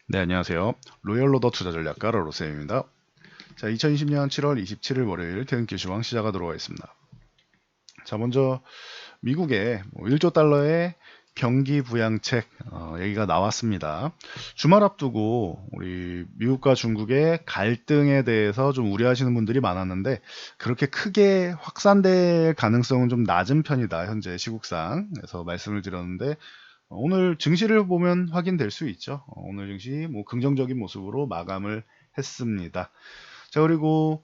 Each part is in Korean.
네, 안녕하세요. 로열로더 투자전략가 로쌤입니다. 자, 2020년 7월 27일 월요일 퇴근길 시황 시작하도록 하겠습니다. 자, 먼저 미국의 1조 달러의 경기 부양책 얘기가 나왔습니다. 주말 앞두고 우리 미국과 중국의 갈등에 대해서 좀 우려하시는 분들이 많았는데 그렇게 크게 확산될 가능성은 좀 낮은 편이다. 현재 시국상. 그래서 말씀을 드렸는데 오늘 증시를 보면 확인될 수 있죠. 오늘 증시 긍정적인 모습으로 마감을 했습니다. 자, 그리고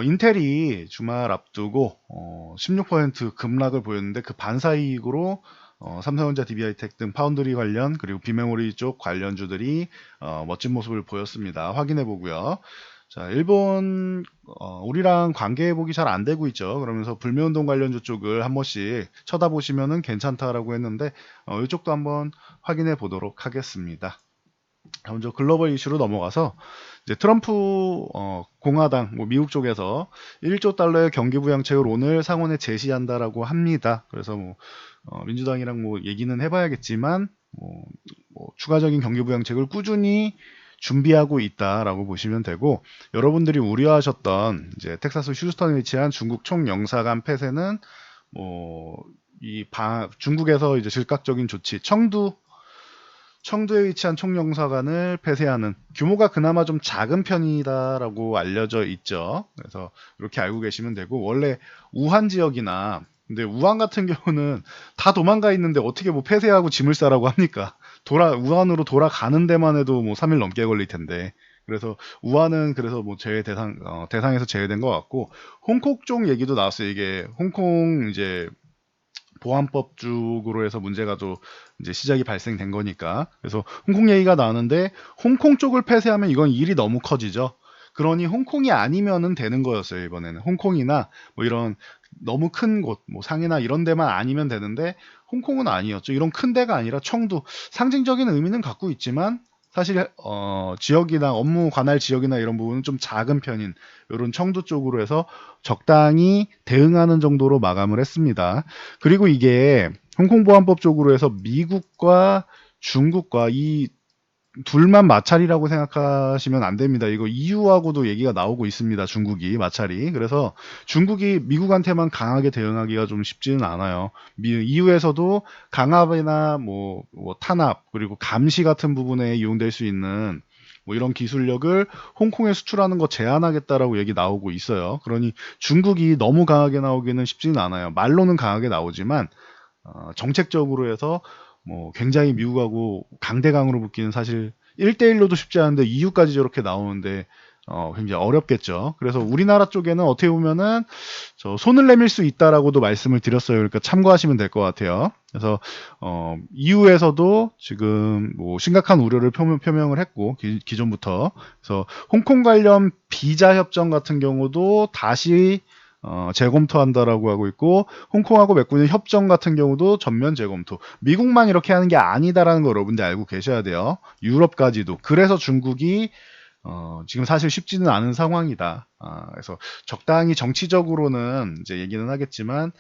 인텔이 주말 앞두고 16% 급락을 보였는데 그 반사이익으로 삼성전자, DB하이텍 등 파운드리 관련 그리고 비메모리 쪽 관련주들이 멋진 모습을 보였습니다. 확인해 보고요. 자, 일본 우리랑 관계 보기 잘 안 되고 있죠. 그러면서 불매운동 관련주 쪽을 한 번씩 쳐다보시면은 괜찮다라고 했는데 이쪽도 한번 확인해 보도록 하겠습니다. 먼저 글로벌 이슈로 넘어가서 이제 트럼프 공화당 미국 쪽에서 1조 달러의 경기 부양책을 오늘 상원에 제시한다라고 합니다. 그래서 민주당이랑 얘기는 해봐야겠지만 추가적인 경기 부양책을 꾸준히 준비하고 있다라고 보시면 되고 여러분들이 우려하셨던 이제 텍사스 휴스턴에 위치한 중국 총영사관 폐쇄는 중국에서 이제 즉각적인 조치 청두에 위치한 총영사관을 폐쇄하는 규모가 그나마 좀 작은 편이다라고 알려져 있죠. 그래서 이렇게 알고 계시면 되고 원래 우한 지역이나 근데 우한 같은 경우는 다 도망가 있는데 어떻게 폐쇄하고 짐을 싸라고 합니까? 우한으로 돌아가는 데만 해도 3일 넘게 걸릴 텐데. 그래서 우한은 그래서 제외 대상에서 제외된 것 같고 홍콩 쪽 얘기도 나왔어요. 이게 홍콩 이제 보안법 쪽으로 해서 문제가 또 이제 시작이 발생된 거니까. 그래서 홍콩 얘기가 나오는데 홍콩 쪽을 폐쇄하면 이건 일이 너무 커지죠. 그러니 홍콩이 아니면은 되는 거였어요, 이번에는. 홍콩이나 이런 너무 큰 곳, 상해나 이런 데만 아니면 되는데 홍콩은 아니었죠. 이런 큰 데가 아니라 청두. 상징적인 의미는 갖고 있지만 사실 지역이나 업무 관할 지역이나 이런 부분은 좀 작은 편인 이런 청두 쪽으로 해서 적당히 대응하는 정도로 마감을 했습니다. 그리고 이게 홍콩보안법 쪽으로 해서 미국과 중국과 이 둘만 마찰이라고 생각하시면 안 됩니다. 이거 EU하고도 얘기가 나오고 있습니다. 중국이 마찰이. 그래서 중국이 미국한테만 강하게 대응하기가 좀 쉽지는 않아요. EU에서도 강압이나 탄압 그리고 감시 같은 부분에 이용될 수 있는 이런 기술력을 홍콩에 수출하는 거 제한하겠다라고 얘기 나오고 있어요. 그러니 중국이 너무 강하게 나오기는 쉽지는 않아요. 말로는 강하게 나오지만 정책적으로 해서 굉장히 미국하고 강대강으로 붙기는 사실 1대1로도 쉽지 않은데 EU까지 저렇게 나오는데 굉장히 어렵겠죠. 그래서 우리나라 쪽에는 어떻게 보면은 손을 내밀 수 있다라고도 말씀을 드렸어요. 그러니까 참고하시면 될 것 같아요. 그래서 EU에서도 지금 심각한 우려를 표명을 했고 기존부터 그래서 홍콩 관련 비자 협정 같은 경우도 다시 재검토한다라고 하고 있고 홍콩하고 맺고 있는 협정 같은 경우도 전면 재검토. 미국만 이렇게 하는 게 아니다라는 거 여러분들 알고 계셔야 돼요. 유럽까지도. 그래서 중국이 지금 사실 쉽지는 않은 상황이다. 그래서 적당히 정치적으로는 이제 얘기는 하겠지만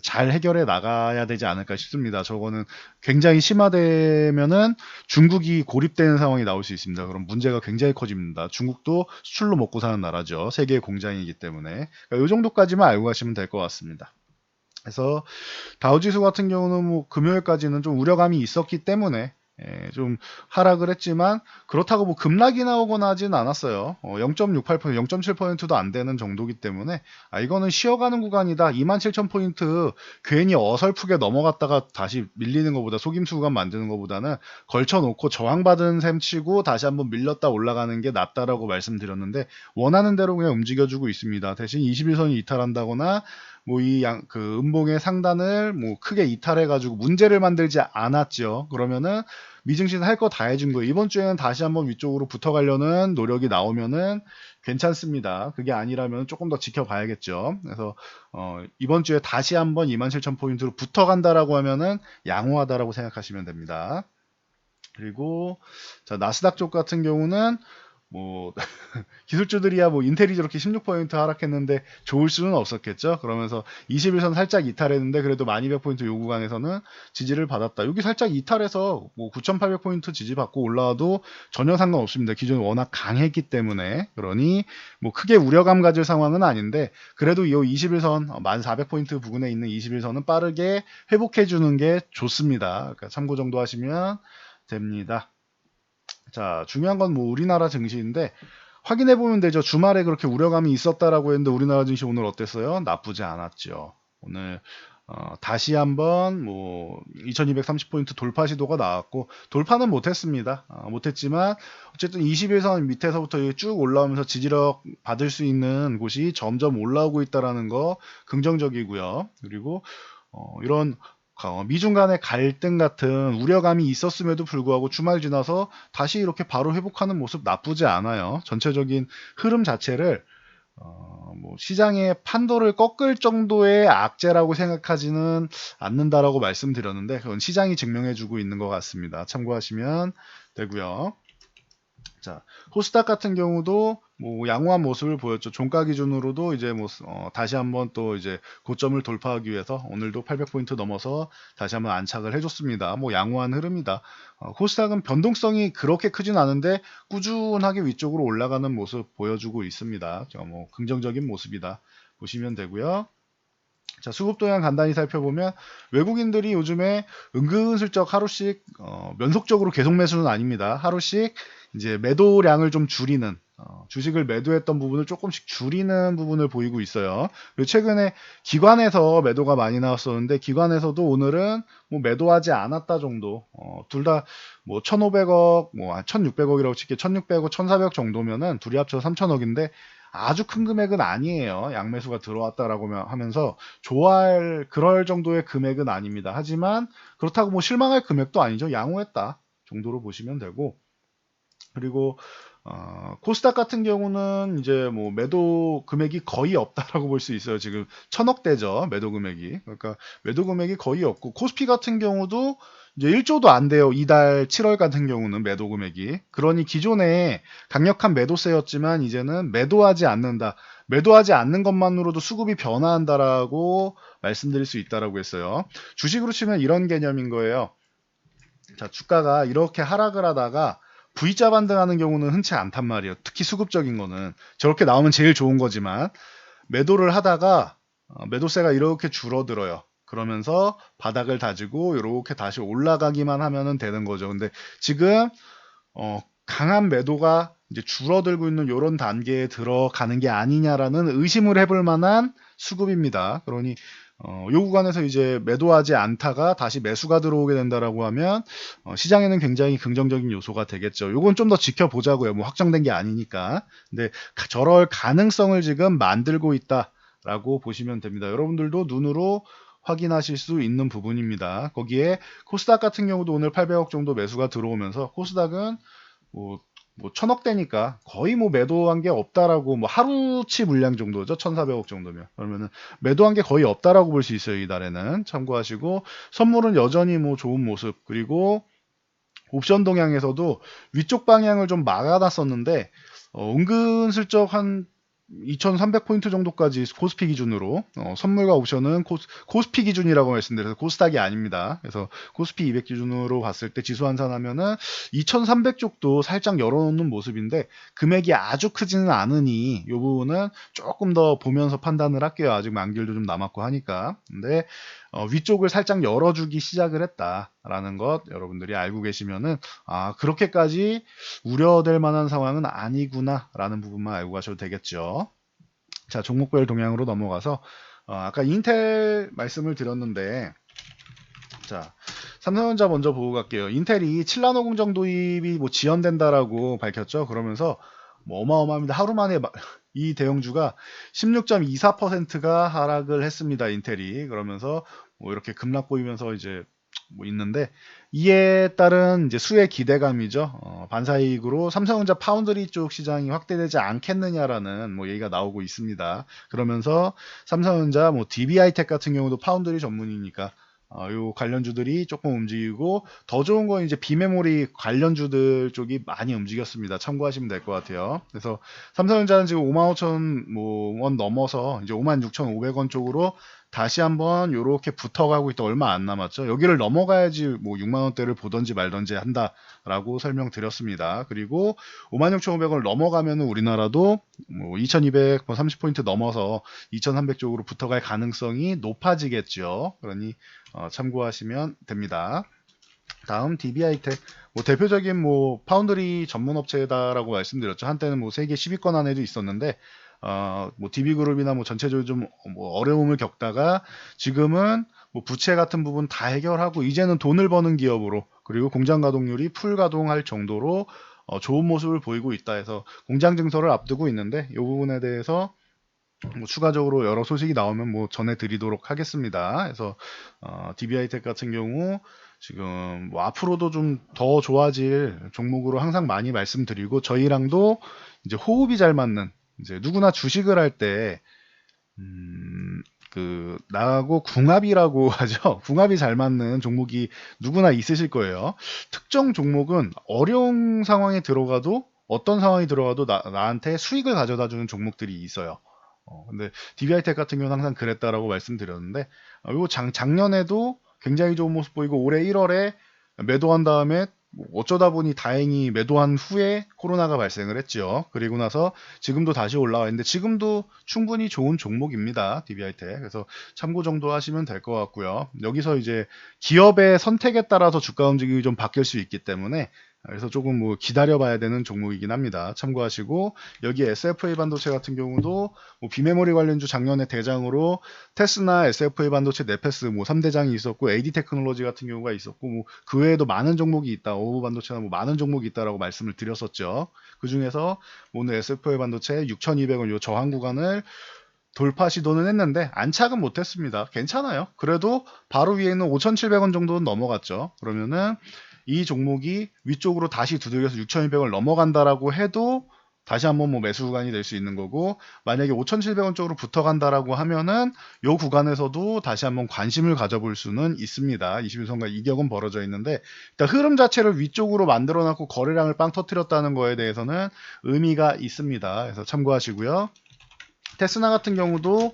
잘 해결해 나가야 되지 않을까 싶습니다. 저거는 굉장히 심화되면은 중국이 고립되는 상황이 나올 수 있습니다. 그럼 문제가 굉장히 커집니다. 중국도 수출로 먹고 사는 나라죠. 세계의 공장이기 때문에. 그러니까 이 정도까지만 알고 가시면 될 것 같습니다. 그래서 다우지수 같은 경우는 금요일까지는 좀 우려감이 있었기 때문에 좀 하락을 했지만 그렇다고 급락이 나오거나 하진 않았어요. 0.68%, 0.7%도 안 되는 정도기 때문에 이거는 쉬어가는 구간이다. 27,000포인트 괜히 어설프게 넘어갔다가 다시 밀리는 것보다 속임수 구간 만드는 것보다는 걸쳐놓고 저항받은 셈 치고 다시 한번 밀렸다 올라가는 게 낫다라고 말씀드렸는데 원하는 대로 그냥 움직여주고 있습니다. 대신 21선이 이탈한다거나 그 음봉의 상단을 크게 이탈해가지고 문제를 만들지 않았죠. 그러면은 미증시는 할 거 다 해준 거예요. 이번 주에는 다시 한번 위쪽으로 붙어가려는 노력이 나오면은 괜찮습니다. 그게 아니라면 조금 더 지켜봐야겠죠. 그래서 이번 주에 다시 한번 27,000포인트로 붙어간다라고 하면은 양호하다라고 생각하시면 됩니다. 그리고 자, 나스닥 쪽 같은 경우는 뭐 기술주들이야 뭐 인텔이 저렇게 16포인트 하락했는데 좋을 수는 없었겠죠. 그러면서 21선 살짝 이탈했는데 그래도 1200포인트 요 구간에서는 지지를 받았다. 여기 살짝 이탈해서 뭐 9800포인트 지지받고 올라와도 전혀 상관없습니다. 기존에 워낙 강했기 때문에. 그러니 뭐 크게 우려감 가질 상황은 아닌데 그래도 이 21선 1400포인트 부근에 있는 21선은 빠르게 회복해 주는 게 좋습니다. 그러니까 참고 정도 하시면 됩니다. 자, 중요한 건 뭐 우리나라 증시인데 확인해 보면 되죠. 주말에 그렇게 우려감이 있었다라고 했는데 우리나라 증시 오늘 어땠어요? 나쁘지 않았죠. 오늘 다시 한번 뭐 2230포인트 돌파 시도가 나왔고 돌파는 못했습니다. 못했지만 어쨌든 21선 밑에서부터 쭉 올라오면서 지지력 받을 수 있는 곳이 점점 올라오고 있다라는 거 긍정적이고요. 그리고 이런 미중 간의 갈등 같은 우려감이 있었음에도 불구하고 주말 지나서 다시 이렇게 바로 회복하는 모습 나쁘지 않아요. 전체적인 흐름 자체를 뭐 시장의 판도를 꺾을 정도의 악재라고 생각하지는 않는다라고 말씀드렸는데 그건 시장이 증명해주고 있는 것 같습니다. 참고하시면 되고요. 자, 코스닥 같은 경우도 뭐 양호한 모습을 보였죠. 종가 기준으로도 이제 뭐 다시 한번 또 이제 고점을 돌파하기 위해서 오늘도 800포인트 넘어서 다시 한번 안착을 해줬습니다. 뭐 양호한 흐름이다. 코스닥은 변동성이 그렇게 크진 않은데 꾸준하게 위쪽으로 올라가는 모습 보여주고 있습니다. 뭐 긍정적인 모습이다 보시면 되고요. 자, 수급 동향 간단히 살펴보면 외국인들이 요즘에 은근슬쩍 하루씩 연속적으로 계속 매수는 아닙니다. 하루씩 이제 매도량을 좀 줄이는 주식을 매도했던 부분을 조금씩 줄이는 부분을 보이고 있어요. 그리고 최근에 기관에서 매도가 많이 나왔었는데 기관에서도 오늘은 뭐 매도하지 않았다 정도. 둘 다 뭐 1,500억, 뭐 1,600억이라고 칠게 1,600억, 1,400억 정도면은 둘이 합쳐 3,000억인데 아주 큰 금액은 아니에요. 양매수가 들어왔다라고 하면서 좋아할 그럴 정도의 금액은 아닙니다. 하지만 그렇다고 뭐 실망할 금액도 아니죠. 양호했다 정도로 보시면 되고 그리고 코스닥 같은 경우는 이제 뭐 매도 금액이 거의 없다라고 볼 수 있어요. 지금 1,000억대죠. 매도 금액이. 그러니까 매도 금액이 거의 없고 코스피 같은 경우도 이제 1조도 안 돼요. 이달 7월 같은 경우는 매도 금액이. 그러니 기존에 강력한 매도세였지만 이제는 매도하지 않는다. 매도하지 않는 것만으로도 수급이 변화한다라고 말씀드릴 수 있다라고 했어요. 주식으로 치면 이런 개념인 거예요. 자, 주가가 이렇게 하락을 하다가 V자 반등하는 경우는 흔치 않단 말이에요. 특히 수급적인 거는 저렇게 나오면 제일 좋은 거지만 매도를 하다가 매도세가 이렇게 줄어들어요. 그러면서 바닥을 다지고 이렇게 다시 올라가기만 하면 되는 거죠. 근데 지금 강한 매도가 이제 줄어들고 있는 이런 단계에 들어가는 게 아니냐라는 의심을 해볼 만한 수급입니다. 그러니 요 구간에서 이제 매도하지 않다가 다시 매수가 들어오게 된다라고 하면 시장에는 굉장히 긍정적인 요소가 되겠죠. 요건 좀 더 지켜보자고요. 뭐 확정된 게 아니니까. 근데 저럴 가능성을 지금 만들고 있다라고 보시면 됩니다. 여러분들도 눈으로 확인하실 수 있는 부분입니다. 거기에 코스닥 같은 경우도 오늘 800억 정도 매수가 들어오면서 코스닥은 뭐 1,000억대니까 거의 뭐 매도한 게 없다라고 뭐 하루치 물량 정도죠. 1,400억 정도면. 그러면은 매도한 게 거의 없다라고 볼 수 있어요. 이달에는. 참고하시고 선물은 여전히 뭐 좋은 모습. 그리고 옵션 동향에서도 위쪽 방향을 좀 막아놨었는데 은근슬쩍 한 2300포인트 정도까지 코스피 기준으로 선물과 옵션은 코스피 기준이라고 말씀드려서 코스닥이 아닙니다. 그래서 코스피 200 기준으로 봤을 때 지수 환산하면은 2300 쪽도 살짝 열어놓는 모습인데 금액이 아주 크지는 않으니 이 부분은 조금 더 보면서 판단을 할게요. 아직 만기일도 좀 남았고 하니까. 근데 위쪽을 살짝 열어주기 시작을 했다라는 것 여러분들이 알고 계시면은 그렇게까지 우려될 만한 상황은 아니구나라는 부분만 알고 가셔도 되겠죠. 자, 종목별 동향으로 넘어가서 아까 인텔 말씀을 드렸는데 자, 삼성전자 먼저 보고 갈게요. 인텔이 7나노 공정 도입이 뭐 지연된다라고 밝혔죠. 그러면서 뭐 어마어마합니다. 하루 만에 이 대형주가 16.24%가 하락을 했습니다. 인텔이. 그러면서 뭐 이렇게 급락 보이면서 이제 뭐 있는데 이에 따른 이제 수의 기대감이죠. 반사이익으로 삼성전자 파운드리 쪽 시장이 확대되지 않겠느냐라는 뭐 얘기가 나오고 있습니다. 그러면서 삼성전자 뭐 DB하이텍 같은 경우도 파운드리 전문이니까 요 관련주들이 조금 움직이고, 더 좋은 건 이제 비메모리 관련주들 쪽이 많이 움직였습니다. 참고하시면 될 것 같아요. 그래서 삼성전자는 지금 55,000 원 넘어서 이제 56,500원 쪽으로 다시 한번 요렇게 붙어가고 있다. 얼마 안 남았죠. 여기를 넘어가야지 뭐 6만 원대를 보던지 말던지 한다라고 설명드렸습니다. 그리고 56,500원을 넘어가면은 우리나라도 뭐 2200, 30포인트 넘어서 2300 쪽으로 붙어갈 가능성이 높아지겠죠. 그러니 참고하시면 됩니다. 다음 DB하이텍, 뭐 대표적인 뭐 파운드리 전문 업체다라고 말씀드렸죠. 한때는 뭐 세계 10위권 안에도 있었는데 뭐 DB그룹이나 뭐 전체적으로 좀 뭐 어려움을 겪다가 지금은 뭐 부채 같은 부분 다 해결하고 이제는 돈을 버는 기업으로, 그리고 공장 가동률이 풀 가동할 정도로 좋은 모습을 보이고 있다 해서 공장 증설을 앞두고 있는데, 이 부분에 대해서 뭐 추가적으로 여러 소식이 나오면 뭐 전해드리도록 하겠습니다. 그래서 DB하이텍 같은 경우 지금 뭐 앞으로도 좀 더 좋아질 종목으로 항상 많이 말씀드리고, 저희랑도 이제 호흡이 잘 맞는, 이제 누구나 주식을 할 때 나하고 궁합이라고 하죠. 궁합이 잘 맞는 종목이 누구나 있으실 거예요. 특정 종목은 어려운 상황에 들어가도, 어떤 상황이 들어가도 나한테 수익을 가져다 주는 종목들이 있어요. 근데 DB하이텍 같은 경우는 항상 그랬다라고 말씀드렸는데, 그리고 작년에도 굉장히 좋은 모습 보이고, 올해 1월에 매도한 다음에 뭐 어쩌다 보니 다행히 매도한 후에 코로나가 발생을 했죠. 그리고 나서 지금도 다시 올라와 있는데, 지금도 충분히 좋은 종목입니다. DB하이텍. 그래서 참고 정도 하시면 될 것 같고요. 여기서 이제 기업의 선택에 따라서 주가 움직임이 좀 바뀔 수 있기 때문에, 그래서 조금 뭐 기다려봐야 되는 종목이긴 합니다. 참고하시고, 여기 SFA 반도체 같은 경우도 뭐 비메모리 관련주 작년에 대장으로 테스나, SFA 반도체, 네페스 뭐 3대장이 있었고, AD 테크놀로지 같은 경우가 있었고, 뭐 그 외에도 많은 종목이 있다. 오브 반도체나 뭐 많은 종목이 있다라고 말씀을 드렸었죠. 그 중에서 오늘 SFA 반도체 6,200원 요 저항 구간을 돌파 시도는 했는데 안착은 못했습니다. 괜찮아요. 그래도 바로 위에 있는 5,700원 정도는 넘어갔죠. 그러면은 이 종목이 위쪽으로 다시 두들겨서 6,200원 넘어간다라고 해도 다시 한번 뭐 매수 구간이 될 수 있는 거고, 만약에 5,700원 쪽으로 붙어간다라고 하면은 요 구간에서도 다시 한번 관심을 가져볼 수는 있습니다. 21선과 이격은 벌어져 있는데, 일단 흐름 자체를 위쪽으로 만들어 놨고 거래량을 빵 터뜨렸다는 거에 대해서는 의미가 있습니다. 그래서 참고하시고요. 테스나 같은 경우도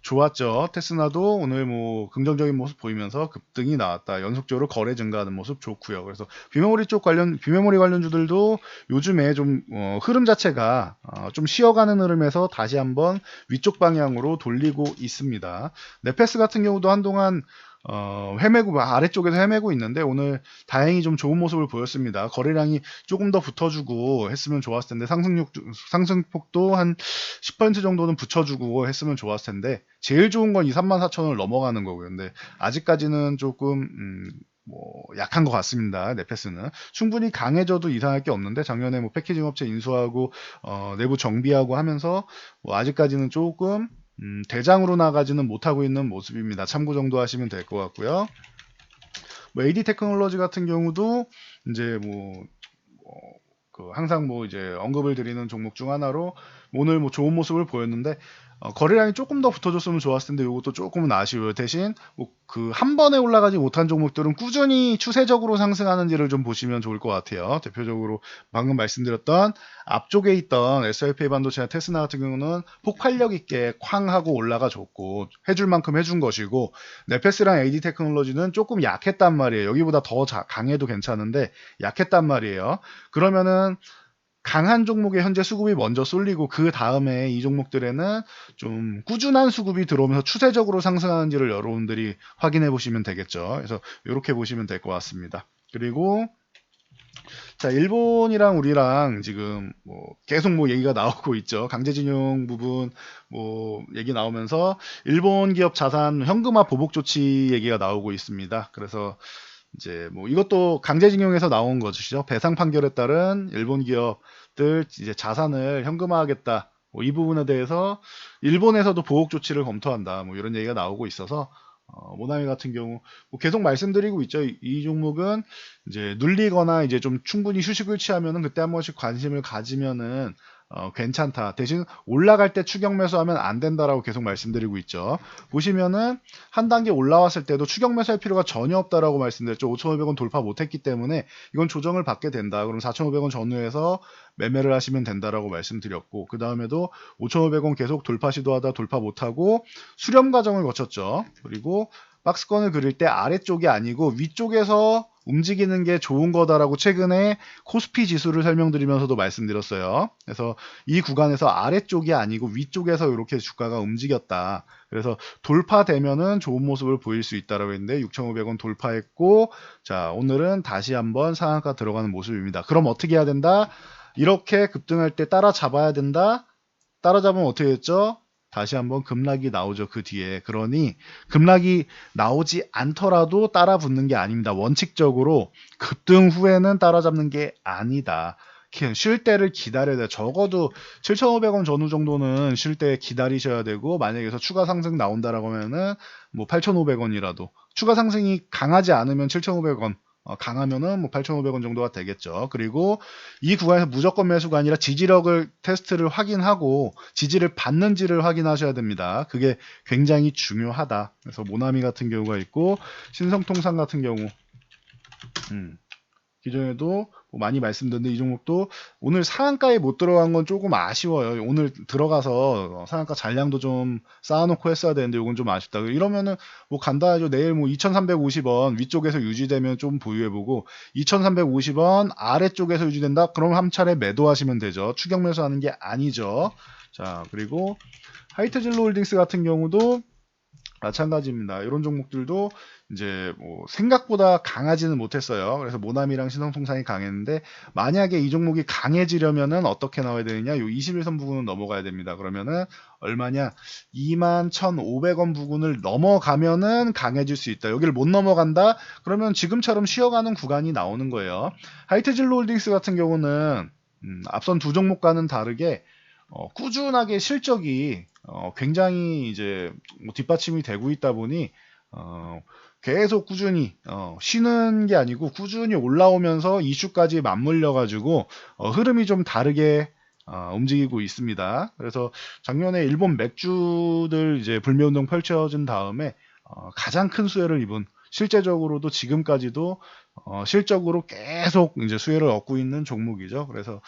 좋았죠. 테스나도 오늘 뭐 긍정적인 모습 보이면서 급등이 나왔다. 연속적으로 거래 증가하는 모습 좋고요. 그래서 비메모리 관련주들도 요즘에 좀 흐름 자체가 좀 쉬어가는 흐름에서 다시 한번 위쪽 방향으로 돌리고 있습니다. 네페스 같은 경우도 한동안 헤매고 아래쪽에서 헤매고 있는데, 오늘 다행히 좀 좋은 모습을 보였습니다. 거래량이 조금 더 붙어주고 했으면 좋았을 텐데, 상승폭도 한 10% 정도는 붙여주고 했으면 좋았을 텐데, 제일 좋은 건 2, 34,000원을 넘어가는 거고요. 근데 아직까지는 조금 뭐 약한 것 같습니다. 네페스는 충분히 강해져도 이상할 게 없는데, 작년에 뭐 패키징 업체 인수하고 내부 정비하고 하면서 뭐 아직까지는 조금 대장으로 나가지는 못하고 있는 모습입니다. 참고 정도 하시면 될 것 같고요. 뭐 AD 테크놀로지 같은 경우도 이제 항상 뭐 이제 언급을 드리는 종목 중 하나로 오늘 뭐 좋은 모습을 보였는데, 거래량이 조금 더 붙어줬으면 좋았을 텐데 이것도 조금은 아쉬워요. 대신 뭐 그 한 번에 올라가지 못한 종목들은 꾸준히 추세적으로 상승하는지를 좀 보시면 좋을 것 같아요. 대표적으로 방금 말씀드렸던 앞쪽에 있던 SLP 반도체나 테스나 같은 경우는 폭발력 있게 쾅 하고 올라가 줬고 해줄 만큼 해준 것이고, 네페스랑 AD 테크놀로지는 조금 약했단 말이에요. 여기보다 더 강해도 괜찮은데 약했단 말이에요. 그러면은 강한 종목에 현재 수급이 먼저 쏠리고, 그 다음에 이 종목들에는 좀 꾸준한 수급이 들어오면서 추세적으로 상승하는지를 여러분들이 확인해 보시면 되겠죠. 그래서 이렇게 보시면 될 것 같습니다. 그리고 자, 일본이랑 우리랑 지금 뭐 계속 뭐 얘기가 나오고 있죠. 강제징용 부분 뭐 얘기 나오면서 일본 기업 자산 현금화 보복 조치 얘기가 나오고 있습니다. 그래서 이제 뭐 이것도 강제징용에서 나온 것이죠. 배상 판결에 따른 일본 기업들 이제 자산을 현금화하겠다. 뭐 이 부분에 대해서 일본에서도 보복 조치를 검토한다. 뭐 이런 얘기가 나오고 있어서 모나미 같은 경우 뭐 계속 말씀드리고 있죠. 이 종목은 이제 눌리거나 이제 좀 충분히 휴식을 취하면은 그때 한 번씩 관심을 가지면은 괜찮다. 대신 올라갈 때 추격 매수하면 안 된다라고 계속 말씀드리고 있죠. 보시면은 한 단계 올라왔을 때도 추격 매수할 필요가 전혀 없다라고 말씀드렸죠. 5,500원 돌파 못했기 때문에 이건 조정을 받게 된다. 그럼 4,500원 전후에서 매매를 하시면 된다라고 말씀드렸고, 그 다음에도 5,500원 계속 돌파 시도하다 돌파 못하고 수렴 과정을 거쳤죠. 그리고 박스권을 그릴 때 아래쪽이 아니고 위쪽에서 움직이는 게 좋은 거다라고 최근에 코스피 지수를 설명드리면서도 말씀드렸어요. 그래서 이 구간에서 아래쪽이 아니고 위쪽에서 이렇게 주가가 움직였다. 그래서 돌파되면은 좋은 모습을 보일 수 있다라고 했는데 6,500원 돌파했고, 자, 오늘은 다시 한번 상한가 들어가는 모습입니다. 그럼 어떻게 해야 된다? 이렇게 급등할 때 따라잡아야 된다. 따라잡으면 어떻게 됐죠? 다시 한번 급락이 나오죠. 그 뒤에. 그러니 급락이 나오지 않더라도 따라 붙는 게 아닙니다. 원칙적으로 급등 후에는 따라잡는 게 아니다. 쉴 때를 기다려야 돼. 적어도 7,500원 전후 정도는 쉴 때 기다리셔야 되고, 만약에 여기서 추가 상승 나온다라고 하면은 뭐 8,500원이라도 추가 상승이 강하지 않으면 7,500원, 강하면은 뭐 8,500원 정도가 되겠죠. 그리고 이 구간에서 무조건 매수가 아니라 지지력을 테스트를 확인하고 지지를 받는지를 확인하셔야 됩니다. 그게 굉장히 중요하다. 그래서 모나미 같은 경우가 있고, 신성통상 같은 경우, 기존에도 뭐 많이 말씀드렸는데 이 종목도 오늘 상한가에 못 들어간 건 조금 아쉬워요. 오늘 들어가서 상한가 잔량도 좀 쌓아놓고 했어야 되는데 이건 좀 아쉽다. 이러면은 뭐 간단하죠. 내일 뭐 2,350원 위쪽에서 유지되면 좀 보유해보고, 2,350원 아래쪽에서 유지된다? 그럼 한 차례 매도하시면 되죠. 추격 매수하는 게 아니죠. 자, 그리고 하이트진로 홀딩스 같은 경우도 마찬가지입니다. 이런 종목들도 이제 뭐 생각보다 강하지는 못했어요. 그래서 모나미랑 신성통상이 강했는데, 만약에 이 종목이 강해지려면은 어떻게 나와야 되느냐? 요 21선 부근은 넘어가야 됩니다. 그러면은 얼마냐? 21,500원 부근을 넘어가면은 강해질 수 있다. 여기를 못 넘어간다? 그러면 지금처럼 쉬어가는 구간이 나오는 거예요. 하이트진로 홀딩스 같은 경우는 앞선 두 종목과는 다르게 꾸준하게 실적이 굉장히 이제 뭐 뒷받침이 되고 있다 보니 계속 꾸준히 쉬는 게 아니고 꾸준히 올라오면서 이슈까지 맞물려 가지고 흐름이 좀 다르게 움직이고 있습니다. 그래서 작년에 일본 맥주들 이제 불매운동 펼쳐진 다음에 가장 큰 수혜를 입은, 실제적으로도 지금까지도 실적으로 계속 이제 수혜를 얻고 있는 종목이죠. 그래서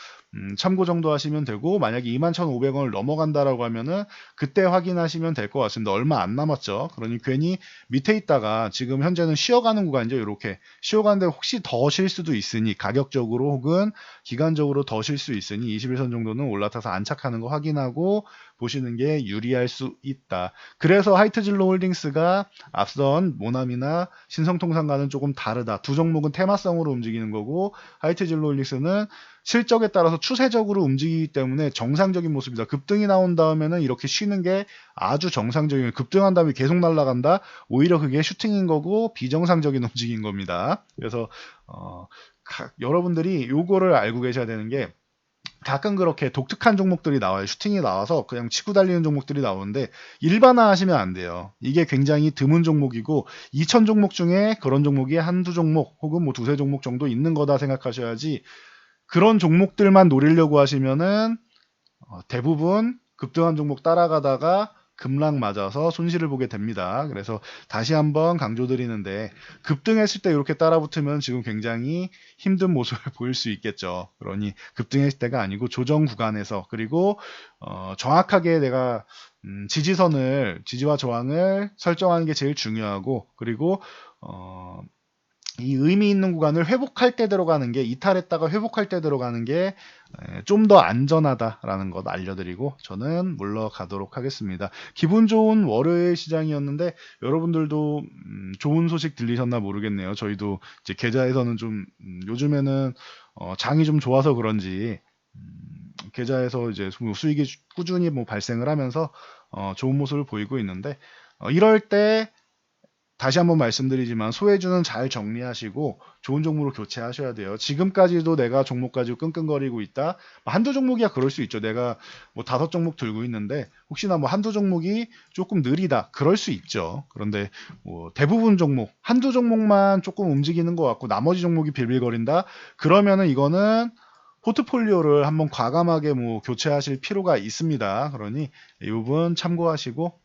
참고 정도 하시면 되고, 만약에 21,500원을 넘어간다라고 하면은 그때 확인하시면 될 것 같습니다. 얼마 안 남았죠. 그러니 괜히 밑에 있다가, 지금 현재는 쉬어가는 구간이죠. 이렇게 쉬어가는데 혹시 더 쉴 수도 있으니, 가격적으로 혹은 기간적으로 더 쉴 수 있으니 21선 정도는 올라타서 안착하는 거 확인하고 보시는 게 유리할 수 있다. 그래서 하이트진로 홀딩스가 앞선 모나미나 신성통상과는 조금 다르다. 두 종목은 테마성으로 움직이는 거고, 하이트진로 홀딩스는 실적에 따라서 추세적으로 움직이기 때문에 정상적인 모습이다. 급등이 나온 다음에는 이렇게 쉬는 게 아주 정상적인, 급등한 다음에 계속 날아간다? 오히려 그게 슈팅인 거고 비정상적인 움직인 겁니다. 그래서 여러분들이 요거를 알고 계셔야 되는 게, 가끔 그렇게 독특한 종목들이 나와요. 슈팅이 나와서 그냥 치고 달리는 종목들이 나오는데 일반화 하시면 안 돼요. 이게 굉장히 드문 종목이고, 2,000 종목 중에 그런 종목이 한두 종목 혹은 뭐 두세 종목 정도 있는 거다 생각하셔야지, 그런 종목들만 노리려고 하시면은 대부분 급등한 종목 따라가다가 급락 맞아서 손실을 보게 됩니다. 그래서 다시 한번 강조드리는데, 급등했을 때 이렇게 따라붙으면 지금 굉장히 힘든 모습을 보일 수 있겠죠. 그러니 급등했을 때가 아니고 조정 구간에서, 그리고 정확하게 내가 지지와 저항을 설정하는 게 제일 중요하고, 그리고 이 의미 있는 구간을 회복할 때 들어가는 게, 이탈했다가 회복할 때 들어가는 게 좀 더 안전하다라는 것 알려드리고 저는 물러가도록 하겠습니다. 기분 좋은 월요일 시장이었는데 여러분들도 좋은 소식 들리셨나 모르겠네요. 저희도 이제 계좌에서는 좀 요즘에는 장이 좀 좋아서 그런지 계좌에서 이제 수익이 꾸준히 뭐 발생을 하면서 좋은 모습을 보이고 있는데, 이럴 때 다시 한번 말씀드리지만 소외주는 잘 정리하시고 좋은 종목으로 교체하셔야 돼요. 지금까지도 내가 종목 가지고 끙끙거리고 있다. 한두 종목이야 그럴 수 있죠. 내가 뭐 5종목 들고 있는데 혹시나 뭐 한두 종목이 조금 느리다. 그럴 수 있죠. 그런데 뭐 대부분 종목, 한두 종목만 조금 움직이는 것 같고 나머지 종목이 빌빌거린다. 그러면은 이거는 포트폴리오를 한번 과감하게 뭐 교체하실 필요가 있습니다. 그러니 이 부분 참고하시고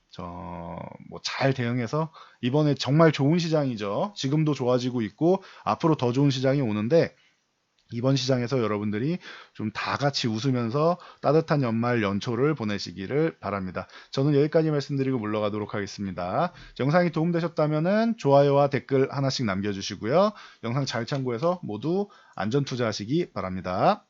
뭐 잘 대응해서 이번에 정말 좋은 시장이죠. 지금도 좋아지고 있고 앞으로 더 좋은 시장이 오는데 이번 시장에서 여러분들이 좀 다 같이 웃으면서 따뜻한 연말 연초를 보내시기를 바랍니다. 저는 여기까지 말씀드리고 물러가도록 하겠습니다. 영상이 도움되셨다면 좋아요와 댓글 하나씩 남겨주시고요. 영상 잘 참고해서 모두 안전 투자하시기 바랍니다.